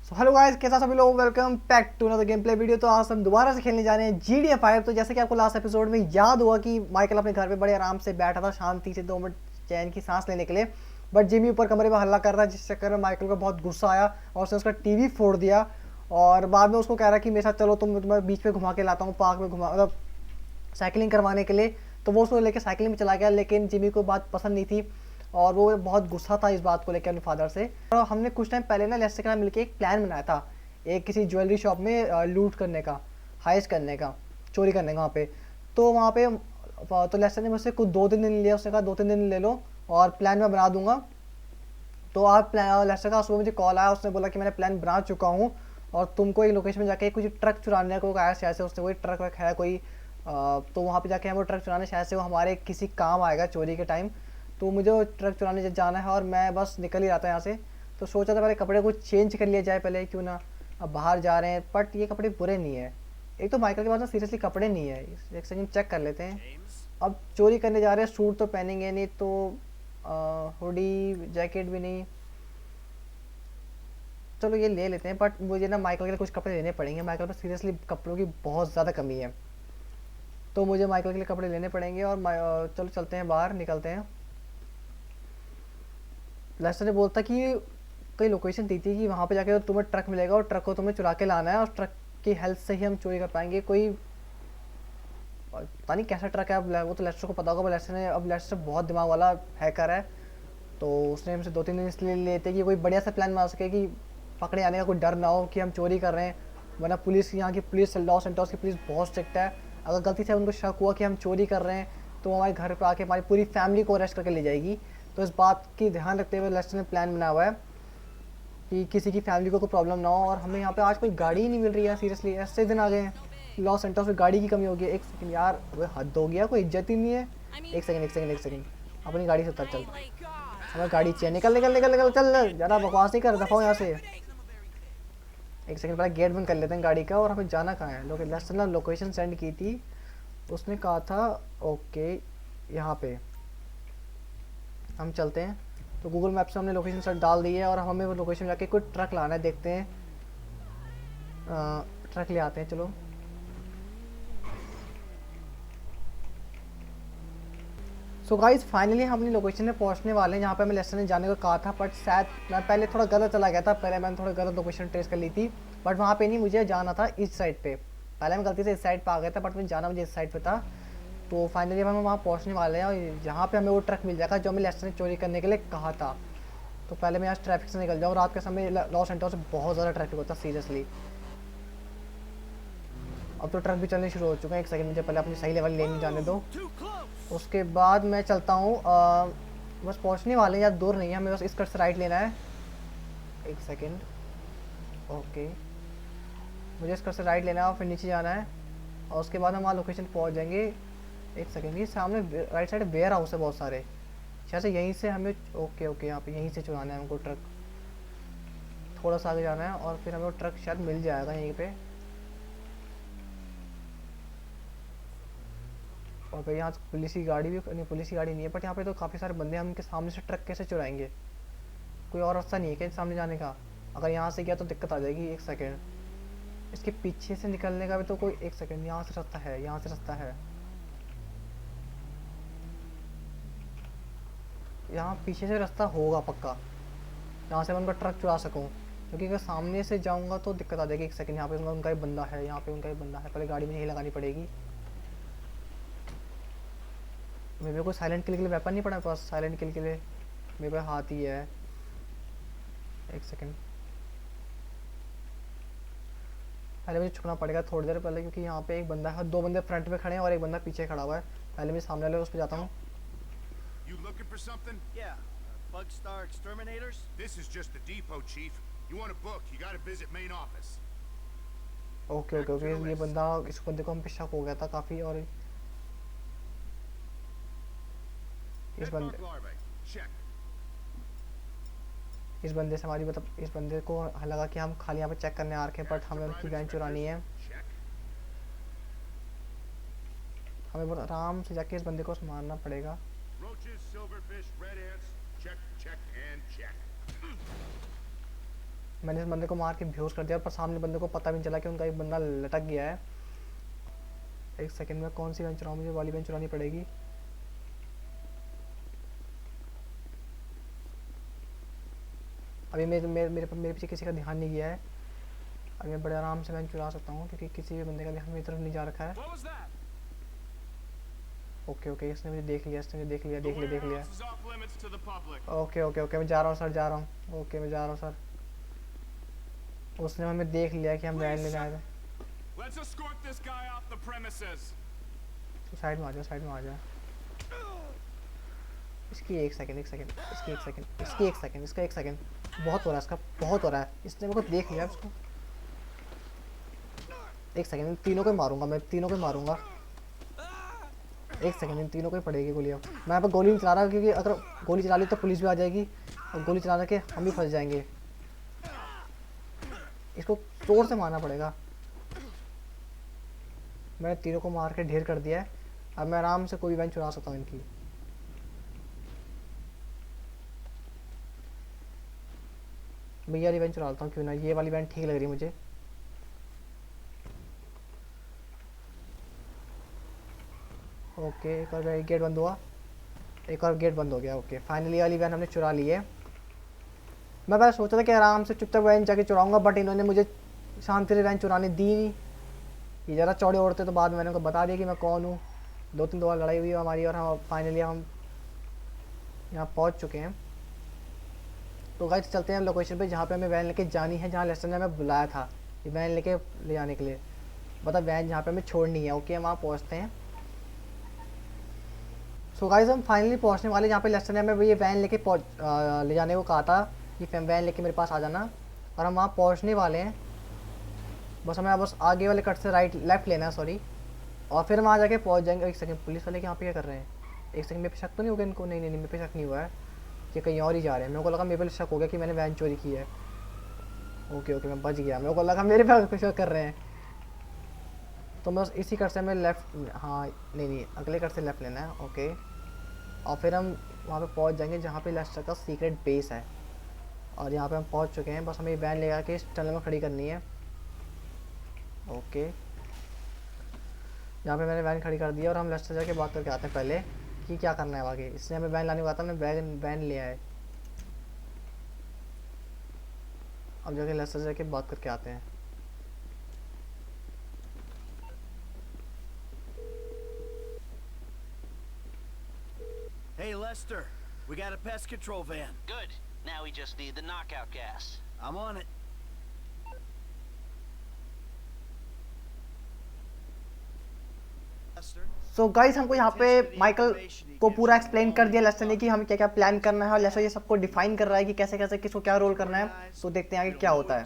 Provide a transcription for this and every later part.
So hello guys, कैसा सभी लोग, welcome back to another gameplay video. तो आज हम दोबारा से खेलने जा रहे हैं GTA 5। तो जैसे कि आपको लास्ट एपिसोड में याद हुआ कि माइकल अपने घर पे बड़े आराम से बैठा था, शांति से 2 मिनट चैन की सांस लेने के लिए, बट जिमी ऊपर कमरे में हल्ला कर रहा है, जिस चक्कर में माइकल को बहुत गुस्सा आया और उसने उसका टीवी फोड़ दिया। और बाद में उसको कह रहा कि मेरे साथ चलो, तुम्हें बीच में घुमा के लाता हूँ, पार्क में घुमा, मतलब साइकिलिंग करवाने के लिए। तो वो उसको लेकर साइकिलिंग में चला गया, लेकिन जिमी को बात पसंद नहीं थी और वो बहुत गुस्सा था इस बात को लेकर अपने फादर से। और हमने कुछ टाइम पहले ना लेस्टर के साथ मिलकर एक प्लान बनाया था, एक किसी ज्वेलरी शॉप में लूट करने का, हाइस्ट करने का, चोरी करने का वहाँ पे। तो वहाँ पे तो लेस्टर ने मुझसे कुछ 2-3 दिन लिया, उसने कहा 2-3 दिन ले लो और प्लान मैं बना दूंगा। तो आप प्लान, लेस्टर का सुबह मुझे कॉल आया, उसने बोला कि मैंने प्लान बना चुका हूँ और तुमको एक लोकेशन में जाके कुछ ट्रक चुराने को कहा है, शायद से उसने कोई ट्रक रखा है कोई। तो वहाँ पे जाके हम वो ट्रक चुराने, शायद से वो हमारे किसी काम आएगा चोरी के टाइम। तो मुझे वो ट्रक चुराने जाना है और मैं बस निकल ही रहा था यहाँ से। तो सोचा था पहले कपड़े को चेंज कर लिया जाए पहले, क्यों ना, अब बाहर जा रहे हैं। बट ये कपड़े बुरे नहीं है, एक तो माइकल के पास ना सीरियसली कपड़े नहीं है। एक सेकंड चेक कर लेते हैं। अब चोरी करने जा रहे हैं, सूट तो पहनेंगे नहीं, तो हुडी जैकेट भी नहीं, चलो ये ले लेते हैं। बट मुझे ना माइकल के लिए कुछ कपड़े लेने पड़ेंगे, माइकल पर सीरियसली कपड़ों की बहुत ज़्यादा कमी है। तो मुझे माइकल के लिए कपड़े लेने पड़ेंगे और चलो चलते हैं, बाहर निकलते हैं। लेस्टर ने बोलता कि कई लोकेशन दी थी कि वहाँ पे जाके तुम्हें ट्रक मिलेगा और ट्रक को तुम्हें चुरा के लाना है और ट्रक की हेल्प से ही हम चोरी कर पाएंगे। कोई पता नहीं कैसा ट्रक है, अब वो तो लेस्टर को पता होगा। लेस्टर ने, अब लेस्टर बहुत दिमाग वाला हैकर है, तो उसने हमसे 2-3 दिन इसलिए लेते कि कोई बढ़िया सा प्लान बना सके कि पकड़े आने का कोई डर ना हो कि हम चोरी कर रहे हैं। वरना पुलिस, यहाँ की पुलिस, लॉस सेंटोस की पुलिस बहुत स्ट्रिक्ट है। अगर गलती से उनको शक हुआ कि हम चोरी कर रहे हैं तो हमारे घर पर आके हमारी पूरी फैमिली को अरेस्ट करके ले जाएगी। तो इस बात की ध्यान रखते हुए लेस्टर ने प्लान बनाया हुआ है कि किसी की फैमिली को कोई प्रॉब्लम ना हो। और हमें यहाँ पे आज कोई गाड़ी ही नहीं मिल रही है, सीरियसली ऐसे दिन आ गए हैं लॉस सेंटोस में गाड़ी की कमी हो गई है। एक सेकंड यार, वो हद हो गया, कोई इज्जत ही नहीं है। एक सेकंड, अपनी गाड़ी से उतर चल, हमें गाड़ी चाहिए। निकल निकल निकल निकल, चल ज़्यादा बकवास नहीं कर, दफाओ यहाँ से। एक सेकंड पहले गेट बंद कर लेते हैं गाड़ी का। और हमें जाना कहाँ है? लेस्टर ने लोकेशन सेंड की थी, उसने कहा था ओके यहाँ पे हम चलते हैं। तो गूगल मैप से हमने लोकेशन सेट डाल दी है और हमें वो लोकेशन जाके कोई ट्रक लाना है, देखते हैं। ट्रक ले आते हैं, चलो। सो गाइस, फाइनली हम अपनी लोकेशन में पहुंचने वाले हैं जहाँ पे हमें लेस्टर ने जाने को कहा था। बट शायद मैं पहले थोड़ा गलत चला गया था, पहले मैंने थोड़ा गलत लोकेशन ट्रेस कर ली थी। बट वहाँ पे नहीं, मुझे जाना था इस साइड पे। पहले मैं गलती से इस साइड पे आ गया था, बट मुझे जाना इस साइड पे था। तो फाइनली हम वहाँ पहुँचने वाले हैं और यहाँ पे हमें वो ट्रक मिल जाएगा जो हमें लेस्टर ने चोरी करने के लिए कहा था। तो पहले मैं यहाँ ट्रैफिक से निकल जाऊँ, रात के समय लॉस एंटोस से बहुत ज़्यादा ट्रैफिक होता है सीरियसली। अब तो ट्रक भी चलने शुरू हो चुके हैं। एक सेकंड, मुझे पहले अपनी सही लेवल लेने जाने दो, उसके बाद मैं चलता हूँ। बस पहुँचने वाले हैं, या दूर नहीं है, हमें बस इस कट से राइट लेना है। एक सेकंड, ओके, मुझे इस कट से राइट लेना है और फिर नीचे जाना है और उसके बाद हम वहाँ लोकेशन पहुँच जाएंगे। एक सेकंड, ये सामने राइट साइड वेयर हाउस है बहुत सारे, शायद से यहीं से हमें, ओके ओके, यहाँ पे यहीं से चुराना है हमको ट्रक। थोड़ा सा आगे जाना है और फिर हमें वो ट्रक शायद मिल जाएगा यहीं पे। और भाई यहाँ पुलिस की गाड़ी भी नहीं, पुलिस की गाड़ी नहीं है, बट यहाँ पे तो काफ़ी सारे बंदे हैं। हम इनके सामने से ट्रक कैसे चुराएंगे? कोई और रास्ता नहीं है क्या सामने जाने का? अगर यहाँ से गया तो दिक्कत आ जाएगी। एक सेकेंड, इसके पीछे से निकलने का भी तो कोई, एक सेकेंड, यहाँ से रास्ता है, यहाँ से रास्ता है, यहाँ पीछे से रास्ता होगा पक्का, यहाँ से मैं उनका ट्रक चुरा सकूँ। क्योंकि अगर सामने से जाऊँगा तो दिक्कत आ जाएगी। एक सेकंड, यहाँ पे उनका एक बंदा है, यहाँ पे उनका एक बंदा है, पहले गाड़ी में यही लगानी पड़ेगी। मेरे को साइलेंट किल के लिए वेपन नहीं पड़ा पास, साइलेंट किल के लिए मेरे पास हाथ ही है। एक सेकंड, पहले मुझे छुपना पड़ेगा थोड़ी देर पहले, क्योंकि यहाँ पे एक बंदा है, 2 बंदे फ्रंट में खड़े हैं और एक बंदा पीछे खड़ा हुआ है। पहले मैं सामने वाले उस पर जाता हूँ। You looking for something? Yeah, Bugstar Exterminators? This is just the depot, Chief. You want a book, you gotta visit main office. Okay okay okay, ये बंदा, इस बंदे को हम पे शक हो गया था काफ़ी। और इस बंदे, Bedbug larvae. Check. इस बंदे से हमारी, मतलब इस बंदे को लगा कि हम खाली यहाँ पे चेक करने आ रखे हैं, बट हमें उनकी वैन चुरानी है। Check. हमें बहुत आराम से जाके इस बंदे को मारना पड़ेगा। Roaches, silverfish, red ants. Check, check, and check. मैंने इस बंदे को मार के बेहोश कर दिया, पर सामने बंदे को पता भी नहीं चला कि उनका एक बंदा लटक गया है। एक सेकंड में कौन सी वैन चुराऊँ, मुझे वाली वैन चुरानी पड़ेगी। अभी मेरे पीछे किसी का ध्यान नहीं गया है। अभी मैं बड़े आराम से वैन चुरा सकता हूँ क्योंकि किसी भी बंदे का ध्यान मेरी तरफ नहीं जा रखा है। ओके, इसने मुझे देख लिया, देख लिया। ओके, मैं जा रहा हूँ सर, ओके मैं जा रहा हूँ सर। उसने हमें देख लिया कि हम वैन लेने आए थे। तो साइड में आ जा। इसकी एक सेकंड। बहुत हो रहा है, इसने मेरे को देख लिया इसको। एक सेकंड, तीनों को मारूंगा। एक सेकंड, इन तीनों को ही पड़ेगी गोली। अब मैं यहाँ पर गोली नहीं चला रहा क्योंकि अगर गोली चला ली तो पुलिस भी आ जाएगी और गोली चला के हम भी फंस जाएंगे। इसको जोर से मारना पड़ेगा। मैंने तीनों को मार के ढेर कर दिया है। अब मैं आराम से कोई वैन चुरा सकता हूँ इनकी। मैं ये वाली वैन चुरा लेता हूँ, क्यों ना, ये वाली वैन ठीक लग रही है मुझे। ओके, एक और गेट बंद हुआ, एक और गेट बंद हो गया। ओके, फाइनली वाली वैन हमने चुरा ली है। मैं बस सोचा था कि आराम से चुपचाप वैन जाके चुराऊंगा, बट इन्होंने मुझे शांति से वैन चुराने दी नहीं। ये ज़रा चौड़े औरते तो बाद में मैंने उनको बता दिया कि मैं कौन हूँ। 2-3 बार लड़ाई हुई हमारी और हम फाइनली हम यहाँ पहुँच चुके हैं। तो गाइस चलते हैं लोकेशन पे जहाँ पे हमें वैन लेके जानी है, जहाँ लेस्टर ने हमें बुलाया था ये वैन लेके ले जाने के लिए। मतलब वैन जहाँ पे हमें छोड़नी है। ओके, हम वहाँ पहुँचते हैं। सो गाइस हम फाइनली पहुँचने वाले जहाँ पे लेस्टर ने हमें ये वैन लेके ले जाने को कहा था कि वैन लेके मेरे पास आ जाना, और हम वहाँ पहुँचने वाले हैं। बस हमें बस आगे वाले कट से लेफ़्ट लेना है, सॉरी, और फिर हम वहाँ जाके पहुँच जाएंगे। एक सेकंड, पुलिस वाले यहाँ पे क्या कर रहे हैं? एक सेकंड, मेरे पे शक तो नहीं हो गया इनको? नहीं, मेरे पे शक नहीं हुआ है, कि कहीं और ही जा रहे हैं। मेरे को लगा मेरे पे शक हो गया कि मैंने वैन चोरी की है। ओके, मैं बच गया। मेरे को लगा मेरे पे शक कर रहे हैं। तो बस इसी कट से हमें लेफ़्ट, हाँ नहीं, अगले कट से लेफ़्ट लेना है। ओके, और फिर हम वहाँ पे पहुँच जाएंगे जहाँ पे लेस्टर का सीक्रेट बेस है। और यहाँ पे हम पहुँच चुके हैं। बस हमें वैन ले आके इस टनल में खड़ी करनी है। ओके, यहाँ पे मैंने वैन खड़ी कर दी और हम लेस्टर जाके बात करके आते हैं पहले कि क्या करना है आगे। इसने हमें वैन लाने को कहा था, हमने वैन ले आए। अब जाके लेस्टर जाके बात करके आते हैं। Hey, Lester. We got a pest control van. Good. Now we just need the knockout gas. I'm on it. Lester. So guys हमको यहाँ पे माइकल को पूरा एक्सप्लेन कर दिया लेस्टर ने कि हमें क्या क्या प्लान करना है, और लेस्टर ये सबको डिफाइन कर रहा है कि कैसे कैसे किसको क्या रोल करना है। तो देखते हैं आगे क्या होता है।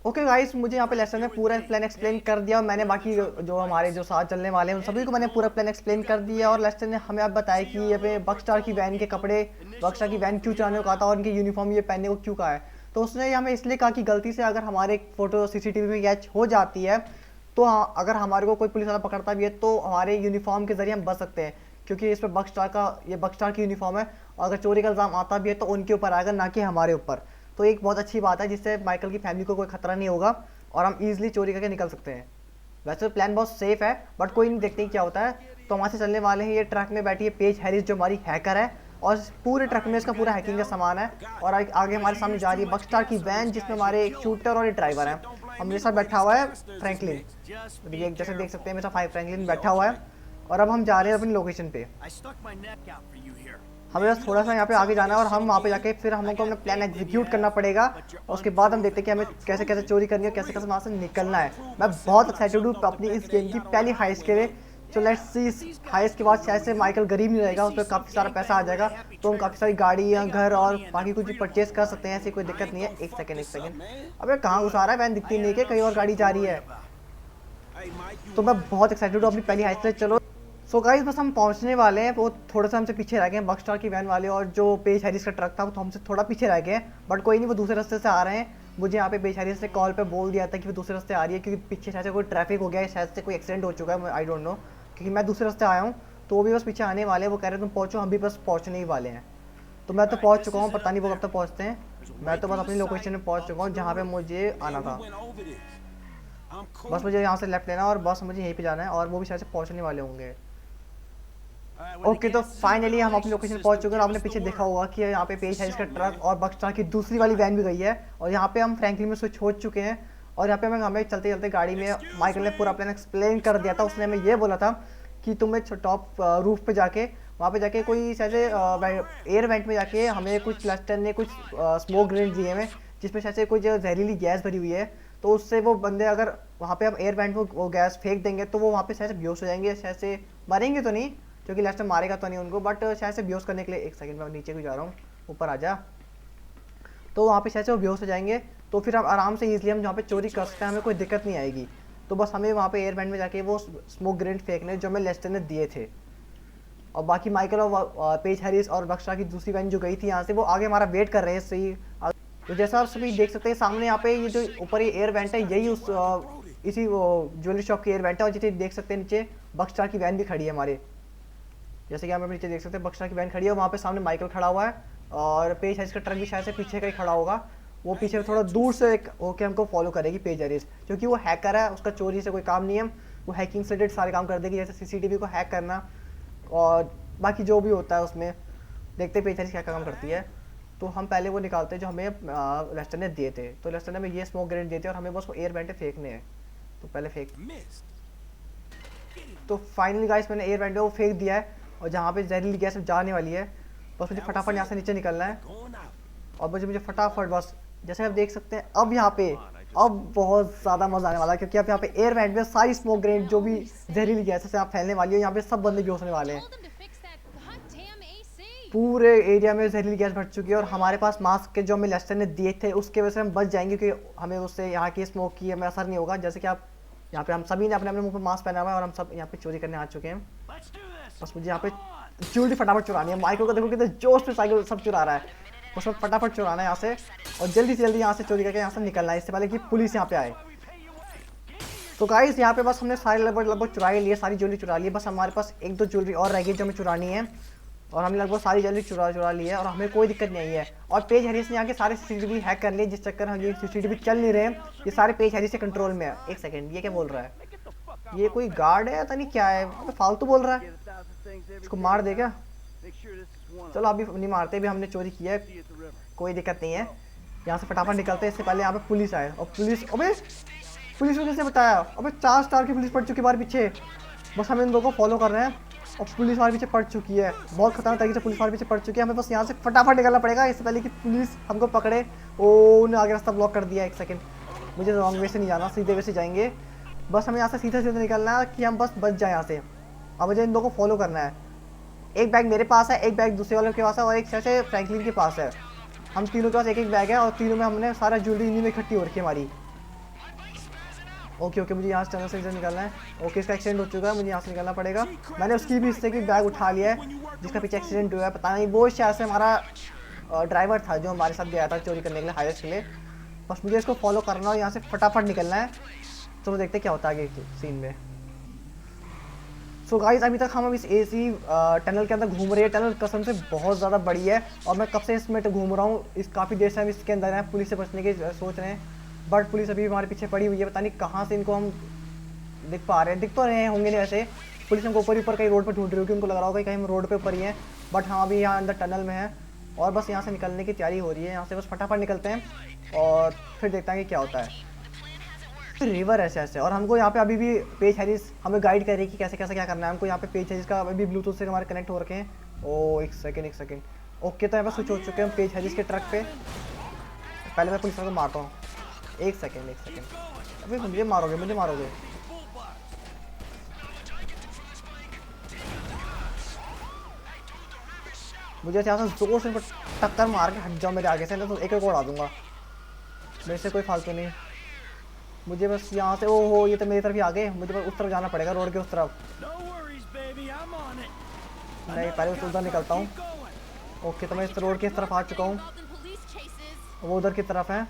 ओके गाइस, मुझे यहाँ पे लेस्टर ने पूरा प्लान एक्सप्लेन कर दिया और मैंने बाकी जो हमारे जो साथ चलने वाले हैं उन सभी को मैंने पूरा प्लान एक्सप्लेन कर दिया। और लेस्टर ने हमें अब बताया कि ये पे बक्सस्टार की वैन के कपड़े, बक्सस्टार की वैन क्यों चलाने को कहा था और इनकी यूनिफॉर्म ये पहनने को क्यों कहा है। तो उसने हमें इसलिए कहा कि गलती से अगर हमारे फ़ोटो CCTV में कैच हो जाती है तो अगर हमारे को कोई पुलिस वाला पकड़ता भी है तो हमारे यूनिफॉर्म के ज़रिए हम बच सकते हैं, क्योंकि इस पर बक्सस्टार की यूनिफॉर्म है। और अगर चोरी का इल्ज़ाम आता भी है तो उनके ऊपर आएगा, ना कि हमारे ऊपर। तो एक बहुत अच्छी बात है जिससे माइकल की फैमिली को कोई खतरा नहीं होगा और हम ईजिली चोरी करके निकल सकते हैं। वैसे तो प्लान बहुत सेफ है, बट कोई नहीं, देखते हैं क्या होता है। तो हमारे से चलने वाले हैं, ये ट्रक में बैठी है पेज हैरिस जो हमारी हैकर है, और पूरे ट्रक में इसका पूरा हैकिंग का सामान है। और आगे हमारे सामने जा रही है बक्सस्टार की वैन जिसमें हमारे एक शूटर और एक ड्राइवर है। और मेरे साथ बैठा हुआ है फ्रैंकलिन, जैसे देख सकते हैं मेरे साथ फ्रैंकलिन बैठा हुआ है। और अब हम जा रहे हैं अपनी लोकेशन पे। हमें बस थोड़ा सा यहाँ पे आगे जाना है और हम वहाँ पे जाके फिर हमको अपना प्लान एग्जीक्यूट करना पड़ेगा। और उसके बाद हम देखते हैं कि हमें कैसे कैसे चोरी करनी है, कैसे कैसे वहाँ से निकलना है। मैं बहुत एक्साइटेड हूँ अपनी इस गेम की पहली हाइस्ट के लिए। तो लेट्स सी, इस हाइस्ट के बाद शायद से माइकल गरीब नहीं रहेगा, उस पर काफ़ी सारा पैसा आ जाएगा, तो हम काफ़ी सारी गाड़ियाँ, घर और बाकी कुछ भी परचेज कर सकते हैं। ऐसी कोई दिक्कत नहीं है। एक सेकेंड, अबे कहाँ घुसा रहा है? वैन दिखती नहीं है, कहीं और गाड़ी जा रही है। तो मैं बहुत एक्साइटेड हूँ अपनी पहली हाइस्ट से। चलो सो गाइस, बस हम पहुंचने वाले हैं। वो थोड़ा सा हमसे पीछे रह गए हैं बक्सस्टार की वैन वाले, और जो पेज हैरिस का ट्रक था वो तो हमसे थोड़ा पीछे रह गए हैं। बट कोई नहीं, वो दूसरे रास्ते से आ रहे हैं। मुझे यहाँ पे पेज हैरिस ने कॉल पे बोल दिया था कि वो दूसरे रास्ते आ रही है, क्योंकि पीछे शायद से कोई ट्रैफिक हो गया है, शायद से कोई एक्सीडेंट हो चुका है, आई डोंट नो, क्योंकि मैं दूसरे रास्ते आया हूँ। तो वो भी बस पीछे आने वाले हैं। वो कह रहे हैं तुम पहुँचो, हम भी बस पहुँचने ही वाले हैं। तो मैं तो पहुंच चुका हूँ, पता नहीं वो कब तक पहुंचते हैं। मैं तो बस अपनी लोकेशन में पहुंच चुका हूँ जहाँ पे मुझे आना था। बस मुझे यहाँ से लेफ्ट लेना और बस मुझे यहीं पे जाना है और वो भी शायद से पहुँचने वाले होंगे। ओके तो फाइनली हम अपनी लोकेशन पहुंच चुके हैं। आपने पीछे देखा होगा कि यहाँ पे पेज है इसका ट्रक और बक्सस्टार की दूसरी वाली वैन भी गई है और यहाँ पे हम फ्रैंकलिन में स्विच हो चुके हैं। और यहाँ पे हमें चलते चलते गाड़ी में माइकल ने पूरा प्लान एक्सप्लेन कर दिया था। उसने हमें ये बोला था कि तुम्हें टॉप रूफ पे जाके वहाँ पे जाके कोई शायद एयर वेंट में जाके हमें कुछ लेस्टर ने कुछ स्मोक ग्रेनेड दिए हमें जिसमें शायद से कुछ जहरीली गैस भरी हुई है। तो उससे वो बंदे अगर वहाँ पे हम एयर वेंट में वो गैस फेंक देंगे तो वो वहाँ पे शायद से बेहोश हो जाएंगे, शायद से मरेंगे तो नहीं क्योंकि लेस्टर मारेगा तो नहीं उनको, बट शायद से बेहोश करने के लिए। एक सेकंड में नीचे भी जा रहा हूँ, ऊपर आ जा। तो वहाँ पे शायद से वो बेहोश हो जाएंगे तो फिर हम आराम से ईजिली हम जहाँ पे चोरी कर सकते हैं, हमें कोई दिक्कत नहीं आएगी। तो बस हमें वहाँ पे एयर बैंड में जाके वो स्मोक ग्रेनेड फेंकने जो हमें लेस्टर ने दिए थे। और बाकी माइकल और पेज हैरिस और बक्सस्टार की दूसरी वैन जो गई थी यहाँ से वो आगे हमारा वेट कर रहे हैं सही। तो जैसा आप सभी देख सकते हैं सामने यहाँ पे ये जो ऊपर ये एयर वेंट है यही उस इसी ज्वेलरी शॉप की एयर वेंट है। और जिसे देख सकते हैं नीचे बक्सस्टार की वैन भी खड़ी है हमारे, जैसे कि आप नीचे देख सकते हैं बक्सस्टार की वैन खड़ी है। वहाँ पे सामने माइकल खड़ा हुआ है और पेज हैरिस का ट्रक भी शायद से पीछे का ही खड़ा होगा। वो पीछे थोड़ा दूर से होकर हमको फॉलो करेगी पेज हैरिस, क्योंकि वो हैकर है, उसका चोरी से कोई काम नहीं है। वो हैकिंग से रिलेटेड सारे काम कर देगी, जैसे सीसीटीवी को हैक करना और बाकी जो भी होता है उसमें। देखते पेज हैरिस क्या काम करती है। तो हम पहले वो निकालते हैं जो हमें लेस्टर ने दिए थे। तो लेस्टर ने हमें ये स्मोक ग्रेनेड दिए थे और हमें बस वो एयर वेंट फेंकने हैं। तो पहले फेंक, तो फाइनली गाइस मैंने एयर वेंट वो फेंक दिया है और जहाँ पे जहरीली गैस जाने वाली है बस मुझे फटाफट यहाँ से नीचे निकलना है। और मुझे फटाफट बस जैसे आप देख सकते हैं अब यहाँ पे अब बहुत ज़्यादा मज़ा आने वाला है, क्योंकि अब यहाँ पे एयर वेंट में सारी स्मोक ग्रेनेड जो भी जहरीली गैस से आप फैलने वाली है, यहाँ पे सब बंदे बेहोश होने वाले हैं। पूरे एरिया में जहरीली गैस भर चुकी है और हमारे पास मास्क के जो हमें लेस्टर ने दिए थे उसके वजह से हम बच जाएंगे, क्योंकि हमें उससे यहाँ की स्मोक की हमें असर नहीं होगा। जैसे कि आप यहाँ पे हम सभी ने अपने अपने मुंह पे मास्क पहना हुआ है और हम सब यहाँ पे चोरी करने आ चुके हैं। बस मुझे यहाँ पे ज्वेलरी फटाफट चुरानी है। माइकल को देखो कितने जोश में साइकिल सब चुरा रहा है, बस फटाफट चुराना है यहाँ से और जल्दी से जल्दी यहाँ से चोरी करके यहाँ से निकलना है इससे पहले कि पुलिस यहाँ पे आए। तो गाइस यहाँ पे बस हमने सारे लगभग चुरा लिए, सारी ज्वेलरी चुरा ली है। बस हमारे पास एक दो ज्वेलरी और रह गई जो हमें चुरानी है और हमने लगभग सारी ज्वेलरी चुरा ली है और हमें कोई दिक्कत नहीं आई है। और पेज हैरिस ने यहाँ के सारे सीसीटीवी हैक कर लिए जिस चक्कर हम ये सीसीटीवी चल नहीं रहे, ये सारे पेज हैरिस के कंट्रोल में है। एक सेकंड, ये क्या बोल रहा है? ये कोई गार्ड है पता नहीं क्या है, फालतू बोल रहा है। इसको मार दे क्या? चलो अभी नहीं मारते, भी हमने चोरी किया है, कोई दिक्कत नहीं है। यहाँ से फटाफट निकलते हैं इससे पहले यहाँ पे पुलिस आए। और पुलिस, अबे पुलिस को कैसे बताया? अबे 4 स्टार की पुलिस पड़ चुकी है हमारे पीछे। बस हम इन लोगों को फॉलो कर रहे हैं और पुलिस हमारे पीछे पड़ चुकी है, बहुत खतरनाक तरीके से पुलिस हमारे पीछे पड़ चुकी है। हमें बस यहाँ से फटाफट निकलना पड़ेगा इससे पहले कि पुलिस हमको पकड़े। ओ उन्हें आगे रास्ता ब्लॉक कर दिया। एक सेकंड, मुझे रॉन्ग वे से नहीं जाना, सीधे वे से जाएंगे। बस हमें यहाँ से सीधे सीधे निकलना है कि हम बस बच जाए यहाँ से। अब मुझे इन लोगों को फॉलो करना है। एक बैग मेरे पास है, एक बैग दूसरे वाले के पास है और एक शायद से फ्रैंकलिन के पास है। हम तीनों के पास एक एक बैग है और तीनों में हमने सारा ज्वेलरी इन्हीं में इकट्ठी हो रखी है हमारी। ओके ओके, मुझे यहाँ से टनल से निकलना है। ओके, इसका एक्सीडेंट हो चुका है, मुझे यहाँ से निकलना पड़ेगा। मैंने उसकी भी हिस्से की बैग उठा लिया है जिसका पीछे एक्सीडेंट हुआ है। पता नहीं वो शायद से हमारा ड्राइवर था जो हमारे साथ गया था चोरी करने के लिए, हाईवेज के लिए। बस मुझे इसको फॉलो करना और यहाँ से फटाफट निकलना है। तो देखते क्या होता है आगे सीन में। सो गाइस अभी तक हम इस एसी टनल के अंदर घूम रहे हैं। टनल कसम से बहुत ज़्यादा बड़ी है और मैं कब से इसमें घूम रहा हूँ, इस काफ़ी देर से हम इसके अंदर हैं। पुलिस से बचने की सोच रहे हैं बट पुलिस अभी हमारे पीछे पड़ी हुई है। पता नहीं कहाँ से इनको हम दिख पा रहे हैं, दिख तो रहे होंगे नहीं वैसे। पुलिस हमको ऊपर ऊपर कहीं रोड पर ढूंढ रही होगी, उनको लग रहा होगा कहीं हम रोड पे ऊपर ही हैं, बट हम अभी यहाँ अंदर टनल में हैं और बस यहाँ से निकलने की तैयारी हो रही है। यहाँ से बस फटाफट निकलते हैं और फिर देखते हैं कि क्या होता है। रिवर ऐसे ऐसे और हमको यहाँ पे अभी भी पेज हैरिस हमें गाइड कर रही है कि कैसे कैसे क्या करना है हमको। यहाँ पे पेज हैरिस का अभी ब्लूटूथ से हमारे कनेक्ट हो रखे हैं। ओ एक सेकंड ओके, तो यहाँ पर स्विच हो चुके हैं हम पेज हैरिस के ट्रक पे। पहले मैं पुलिस वाले को मारता हूँ। एक सेकंड अभी मुझे मारोगे मुझे यहाँ से जोर से टक्कर मार के हट जाओ मेरे आगे से, नहीं तो एक उड़ा दूंगा। मेरे से कोई फालतू नहीं, मुझे बस यहाँ से। ओहो ये तो मेरी तरफ ही आ गए, मुझे बस उस तरफ जाना पड़ेगा, रोड के उस तरफ। नहीं पहले उधर निकलता हूँ। ओके, तो मैं इस रोड के इस तरफ आ चुका हूँ, वो उधर की तरफ है।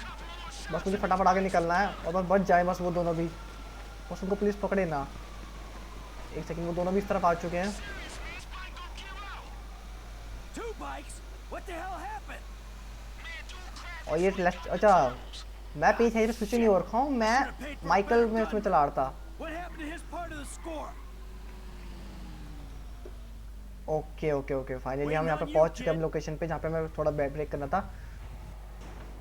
बस मुझे फटाफट आगे निकलना है और बस बच जाए बस वो दोनों भी, बस उनको पुलिस पकड़े ना। एक सेकंड, वो दोनों भी इस तरफ आ चुके हैं। What the hell happened? और ये अच्छा मैं पीछे से स्विच नहीं हो रखा हूँ, मैं माइकल में उसमें चला रहा था। What happened to his part of the score? Okay okay okay finally हम यहाँ पे पहुंच चुके हैं लोकेशन पे जहाँ पे मैं थोड़ा बैक ब्रेक करना था।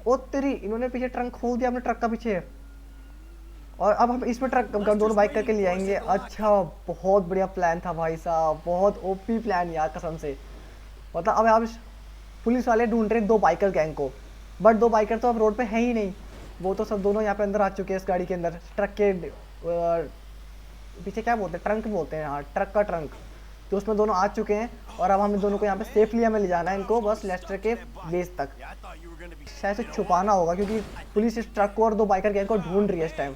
ओ तेरी, इन्होंने पीछे ट्रंक खोल दिया अपने ट्रक का पीछे, और अब हम इसमें ट्रक दोनों बाइक करके ले आएंगे। अच्छा बहुत बढ़िया प्लान था भाई साहब, बहुत ओपी प्लान यार कसम से। मतलब अब यहाँ पुलिस वाले ढूंढ रहे हैं 2 बाइकर गैंग को, बट 2 बाइकर तो अब रोड पे है ही नहीं, वो तो सब दोनों यहाँ पे अंदर आ चुके हैं इस गाड़ी के अंदर। ट्रक के पीछे क्या बोलते हैं, ट्रंक बोलते हैं, हाँ ट्रक का ट्रंक, तो उसमें दोनों आ चुके हैं। और अब हमें दोनों को यहाँ पे सेफली हमें ले जाना है इनको, बस लेस्टर के बेस तक। Yeah, I thought you were gonna be. शायद से छुपाना होगा क्योंकि पुलिस इस ट्रक को और 2 बाइकर गैंग को ढूंढ रही है इस टाइम,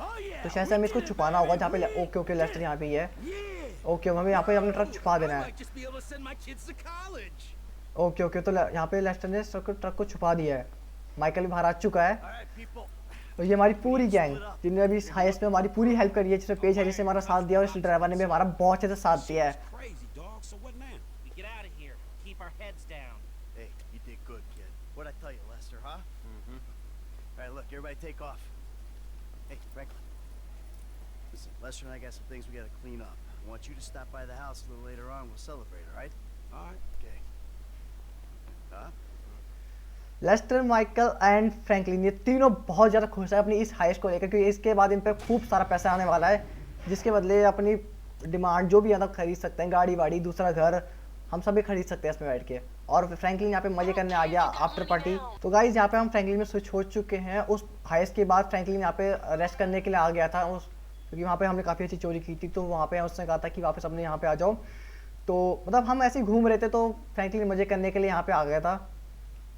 Oh yeah. तो शायद से हमें इसको छुपाना होगा जहाँ पे। ओके ओके लेस्टर यहाँ पे ही है। Yeah. ओके हमें यहाँ पे अपना ट्रक छुपा देना I है। might just be able to send my kids to college. Okay okay तो यहाँ पे लेस्टर ने ट्रक को छुपा दिया है। माइकल भी बाहर आ चुका है, All right, people. और ये हमारी पूरी गैंग जिन्होंने अभी इस हाइस्ट में हमारी पूरी हेल्प करी है, जिसमें पेज है जिससे हमारा साथ दिया, और इस ड्राइवर ने भी हमारा बहुत अच्छे से साथ दिया है। Crazy, dog. So what now? We get out of here. Keep our heads down. Hey, you did good, kid. What'd I tell you, Lester, huh? Mm-hmm. All right, look, everybody take off. Hey, Franklin. Listen, Lester and I got some things we gotta clean up. I want you to stop by the house a little later on. We'll celebrate, all right? All right. Okay. Huh? Lester, Michael and Franklin, ये तीनों बहुत ज़्यादा खुश है अपनी इस heist को लेकर, क्योंकि इसके बाद इन पे खूब सारा पैसा आने वाला है, जिसके बदले अपनी डिमांड जो भी है ना खरीद सकते हैं, गाड़ी वाड़ी, दूसरा घर, हम सभी खरीद सकते हैं इसमें बैठ के। और फ्रैंकलिन यहाँ पे मजे करने आ गया आफ्टर पार्टी। तो गाइज यहाँ पे हम फ्रैंकलिन में स्विच हो चुके हैं। उस हाइस्ट के बाद फ्रैंकलिन यहाँ पे रेस्ट करने के लिए आ गया था, उस क्योंकि वहाँ पे हमने काफ़ी अच्छी चोरी की थी, तो वहाँ पे उसने कहा था कि वापस अपने यहाँ पे आ जाओ। तो मतलब हम ऐसे ही घूम रहे थे, तो फ्रैंकलिन मजे करने के लिए यहाँ पे आ गया था,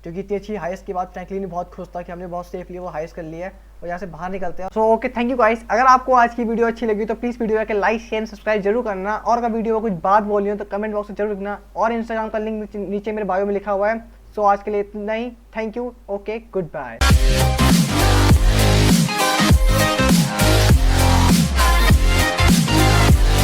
क्योंकि इतनी अच्छी हाइस्ट के बाद फ्रैंकलिन बहुत खुश था कि हमने बहुत सेफली वो हाइस्ट कर लिया है। और यहाँ से बाहर निकलते हैं। So okay, thank you guys. अगर आपको आज की वीडियो अच्छी लगी तो प्लीज़ वीडियो के लाइक शेयर सब्सक्राइब जरूर करना, और अगर वीडियो में कुछ बात बोलनी हो तो कमेंट बॉक्स में जरूर लिखना, और इंस्टाग्राम का लिंक नीचे मेरे बायो में लिखा हुआ है। सो आज के लिए इतना ही, thank you, okay, good bye.